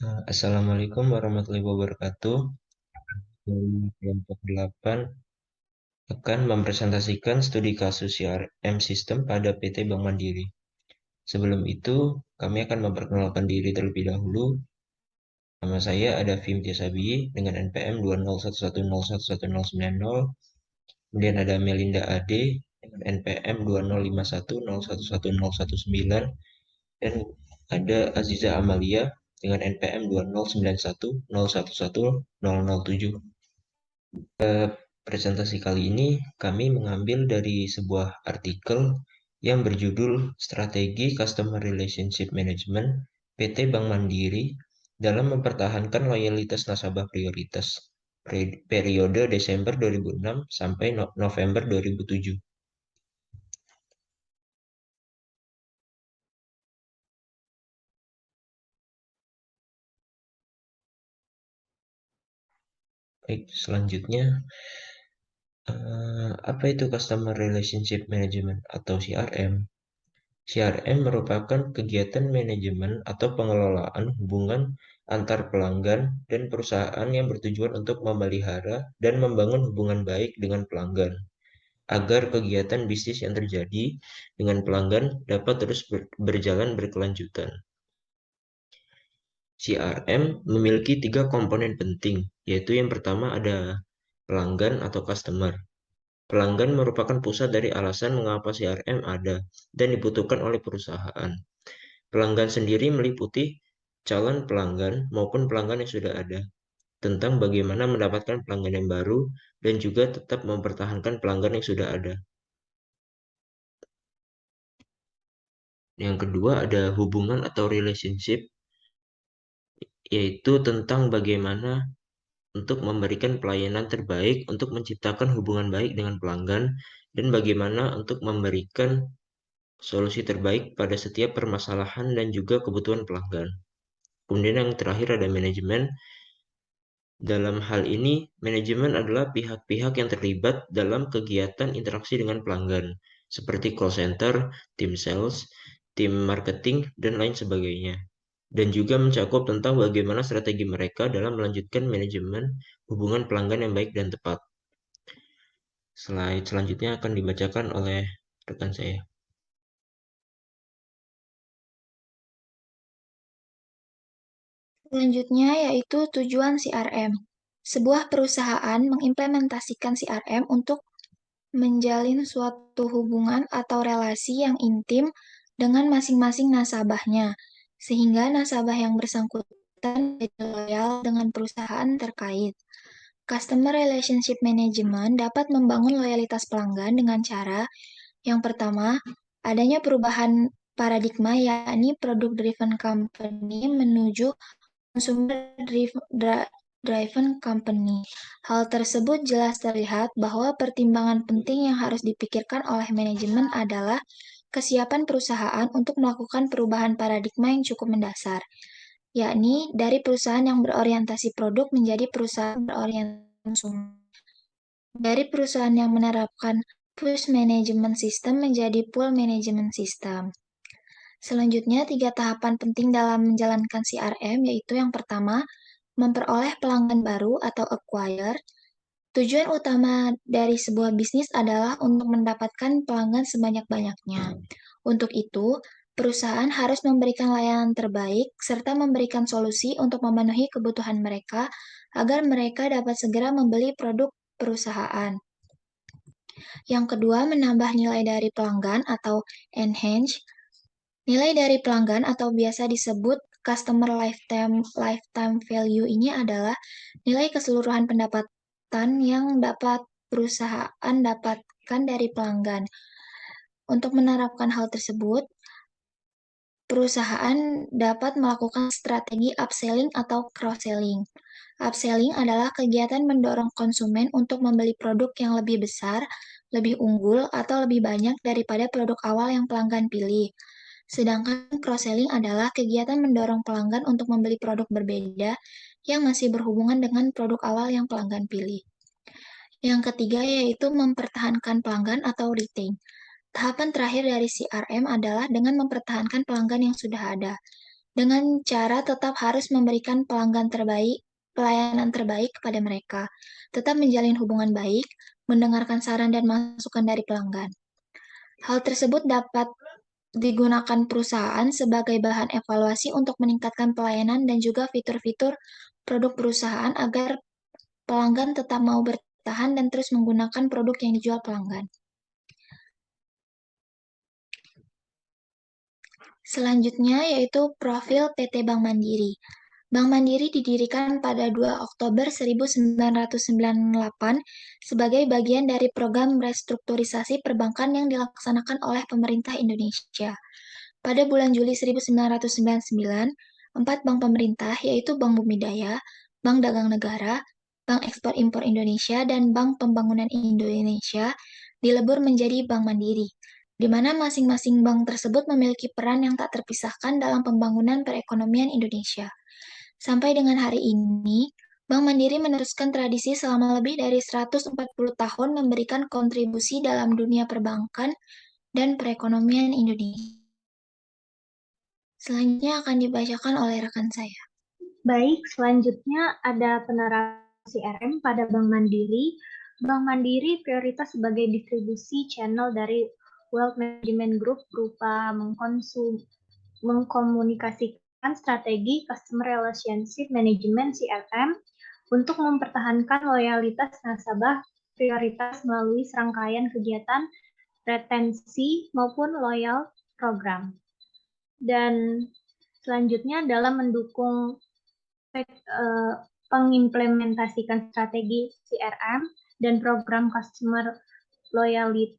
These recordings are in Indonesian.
Assalamualaikum warahmatullahi wabarakatuh. Dari kelompok 8 akan mempresentasikan studi kasus CRM sistem pada PT Bank Mandiri. Sebelum itu, kami akan memperkenalkan diri terlebih dahulu. Nama saya ada Vim Tiasabi dengan NPM 201101190. Kemudian ada Melinda Ade dengan NPM 205101119. Dan ada Aziza Amalia dengan NPM 20910111007. Presentasi kali ini kami mengambil dari sebuah artikel yang berjudul Strategi Customer Relationship Management PT Bank Mandiri dalam mempertahankan loyalitas nasabah prioritas periode Desember 2006 sampai November 2007. Baik, selanjutnya apa itu Customer Relationship Management atau CRM? CRM merupakan kegiatan manajemen atau pengelolaan hubungan antar pelanggan dan perusahaan yang bertujuan untuk memelihara dan membangun hubungan baik dengan pelanggan, agar kegiatan bisnis yang terjadi dengan pelanggan dapat terus berjalan berkelanjutan. CRM memiliki 3 komponen penting, yaitu yang pertama ada pelanggan atau customer. Pelanggan merupakan pusat dari alasan mengapa CRM ada dan dibutuhkan oleh perusahaan. Pelanggan sendiri meliputi calon pelanggan maupun pelanggan yang sudah ada, tentang bagaimana mendapatkan pelanggan yang baru dan juga tetap mempertahankan pelanggan yang sudah ada. Yang kedua ada hubungan atau relationship, yaitu tentang bagaimana untuk memberikan pelayanan terbaik untuk menciptakan hubungan baik dengan pelanggan dan bagaimana untuk memberikan solusi terbaik pada setiap permasalahan dan juga kebutuhan pelanggan. Kemudian yang terakhir ada manajemen. Dalam hal ini, manajemen adalah pihak-pihak yang terlibat dalam kegiatan interaksi dengan pelanggan, seperti call center, tim sales, tim marketing, dan lain sebagainya. Dan juga mencakup tentang bagaimana strategi mereka dalam melanjutkan manajemen hubungan pelanggan yang baik dan tepat. Slide selanjutnya akan dibacakan oleh rekan saya. Selanjutnya yaitu tujuan CRM. Sebuah perusahaan mengimplementasikan CRM untuk menjalin suatu hubungan atau relasi yang intim dengan masing-masing nasabahnya, sehingga nasabah yang bersangkutan menjadi loyal dengan perusahaan terkait. Customer Relationship Management dapat membangun loyalitas pelanggan dengan cara yang pertama, adanya perubahan paradigma yakni product driven company menuju consumer-driven company. Hal tersebut jelas terlihat bahwa pertimbangan penting yang harus dipikirkan oleh manajemen adalah kesiapan perusahaan untuk melakukan perubahan paradigma yang cukup mendasar, yakni dari perusahaan yang berorientasi produk menjadi perusahaan berorientasi konsumen. Dari perusahaan yang menerapkan push management system menjadi pull management system. Selanjutnya, 3 tahapan penting dalam menjalankan CRM yaitu yang pertama, memperoleh pelanggan baru atau acquire. Tujuan utama dari sebuah bisnis adalah untuk mendapatkan pelanggan sebanyak-banyaknya. Untuk itu, perusahaan harus memberikan layanan terbaik serta memberikan solusi untuk memenuhi kebutuhan mereka agar mereka dapat segera membeli produk perusahaan. Yang kedua, menambah nilai dari pelanggan atau enhance. Nilai dari pelanggan atau biasa disebut customer lifetime value ini adalah nilai keseluruhan pendapatan yang dapat perusahaan dapatkan dari pelanggan. Untuk menerapkan hal tersebut, perusahaan dapat melakukan strategi upselling atau cross-selling. Upselling adalah kegiatan mendorong konsumen untuk membeli produk yang lebih besar, lebih unggul, atau lebih banyak daripada produk awal yang pelanggan pilih. Sedangkan cross-selling adalah kegiatan mendorong pelanggan untuk membeli produk berbeda yang masih berhubungan dengan produk awal yang pelanggan pilih. Yang ketiga yaitu mempertahankan pelanggan atau retain. Tahapan terakhir dari CRM adalah dengan mempertahankan pelanggan yang sudah ada. dengan cara tetap harus memberikan pelayanan terbaik kepada mereka, tetap menjalin hubungan baik, mendengarkan saran dan masukan dari pelanggan. Hal tersebut dapat digunakan perusahaan sebagai bahan evaluasi untuk meningkatkan pelayanan dan juga fitur-fitur produk perusahaan agar pelanggan tetap mau bertahan dan terus menggunakan produk yang dijual pelanggan. Selanjutnya yaitu profil PT Bank Mandiri. Bank Mandiri didirikan pada 2 Oktober 1998 sebagai bagian dari program restrukturisasi perbankan yang dilaksanakan oleh pemerintah Indonesia. Pada bulan Juli 1999, 4 bank pemerintah yaitu Bank Bumi Daya, Bank Dagang Negara, Bank Ekspor Impor Indonesia, dan Bank Pembangunan Indonesia dilebur menjadi Bank Mandiri, di mana masing-masing bank tersebut memiliki peran yang tak terpisahkan dalam pembangunan perekonomian Indonesia. Sampai dengan hari ini, Bank Mandiri meneruskan tradisi selama lebih dari 140 tahun memberikan kontribusi dalam dunia perbankan dan perekonomian Indonesia. Selanjutnya akan dibacakan oleh rekan saya. Baik, selanjutnya ada penerapan CRM pada Bank Mandiri. Bank Mandiri prioritas sebagai distribusi channel dari Wealth Management Group berupa mengkomunikasikan strategi Customer Relationship Management CRM untuk mempertahankan loyalitas nasabah prioritas melalui serangkaian kegiatan retensi maupun loyal program. Dan selanjutnya dalam mendukung pengimplementasikan strategi CRM dan program Customer Loyalty,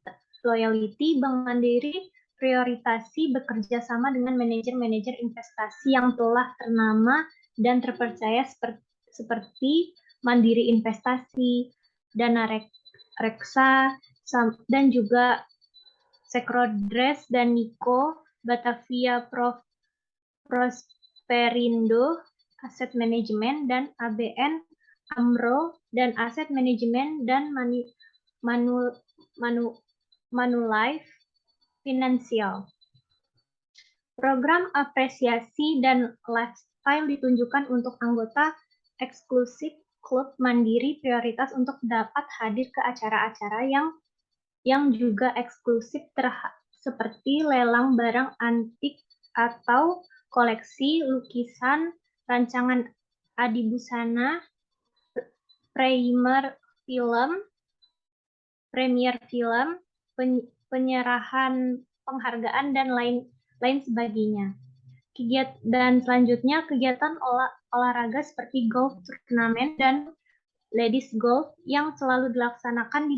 Bank Mandiri prioritasi bekerja sama dengan manajer-manajer investasi yang telah ternama dan terpercaya seperti Mandiri Investasi, Dana Reksa, dan juga Sekrodres dan Niko, Batavia Prosperindo, Asset Management, dan ABN AMRO, dan Asset Management, dan Manulife Financial. Program apresiasi dan lifestyle ditunjukkan untuk anggota eksklusif klub Mandiri prioritas untuk dapat hadir ke acara-acara yang juga eksklusif seperti lelang barang antik atau koleksi lukisan, rancangan adibusana, premier film, penyerahan penghargaan, dan lain sebagainya. Dan selanjutnya kegiatan olahraga seperti golf turnamen dan ladies golf yang selalu dilaksanakan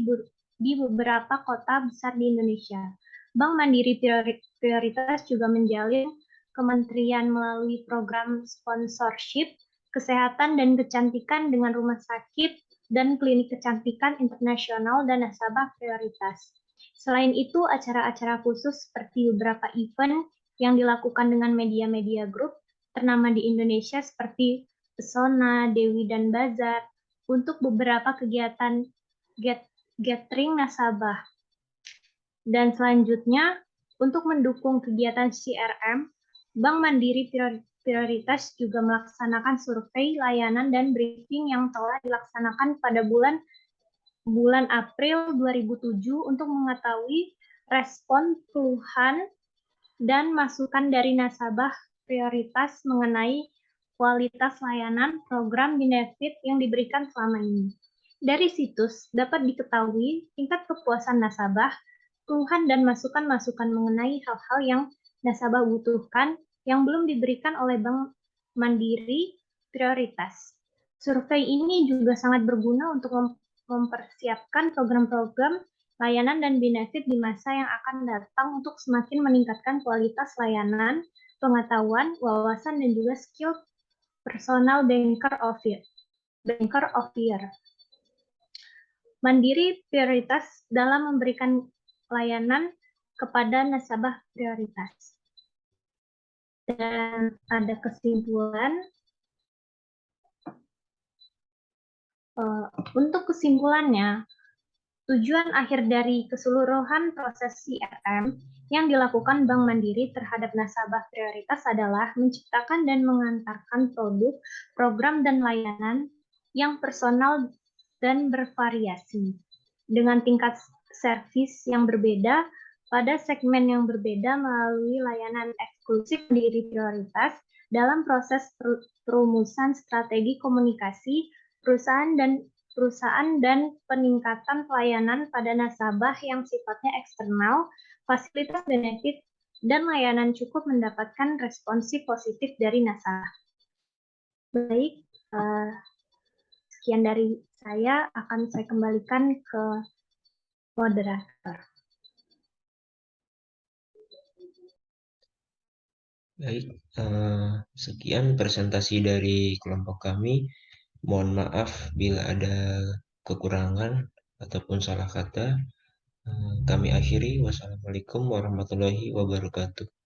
di beberapa kota besar di Indonesia. Bank Mandiri prioritas juga menjalin kementerian melalui program sponsorship, kesehatan dan kecantikan dengan rumah sakit dan klinik kecantikan internasional dan nasabah prioritas. Selain itu, acara-acara khusus seperti beberapa event yang dilakukan dengan media-media grup ternama di Indonesia seperti Pesona, Dewi, dan Bazar untuk beberapa kegiatan gathering nasabah. Dan selanjutnya, untuk mendukung kegiatan CRM, Bank Mandiri prioritas juga melaksanakan survei, layanan, dan briefing yang telah dilaksanakan pada bulan April 2007 untuk mengetahui respon, keluhan, dan masukan dari nasabah prioritas mengenai kualitas layanan, program, benefit yang diberikan selama ini. Dari situs dapat diketahui tingkat kepuasan nasabah, keluhan dan masukan-masukan mengenai hal-hal yang nasabah butuhkan yang belum diberikan oleh Bank Mandiri prioritas. Survei ini juga sangat berguna untuk mempersiapkan program-program layanan dan benefit di masa yang akan datang untuk semakin meningkatkan kualitas layanan, pengetahuan, wawasan, dan juga skill personal banker of year. Mandiri prioritas dalam memberikan layanan kepada nasabah prioritas. Dan ada kesimpulan. Untuk kesimpulannya, Tujuan akhir dari keseluruhan proses CRM yang dilakukan Bank Mandiri terhadap nasabah prioritas adalah menciptakan dan mengantarkan produk, program, dan layanan yang personal dan bervariasi dengan tingkat servis yang berbeda pada segmen yang berbeda melalui layanan eksklusif diri prioritas dalam proses perumusan strategi komunikasi perusahaan dan peningkatan pelayanan pada nasabah yang sifatnya eksternal, fasilitas benefit, dan layanan cukup mendapatkan responsif positif dari nasabah. Baik, sekian dari saya, akan saya kembalikan ke moderator. Baik, sekian presentasi dari kelompok kami. Mohon maaf bila ada kekurangan ataupun salah kata. Kami akhiri. Wassalamualaikum warahmatullahi wabarakatuh.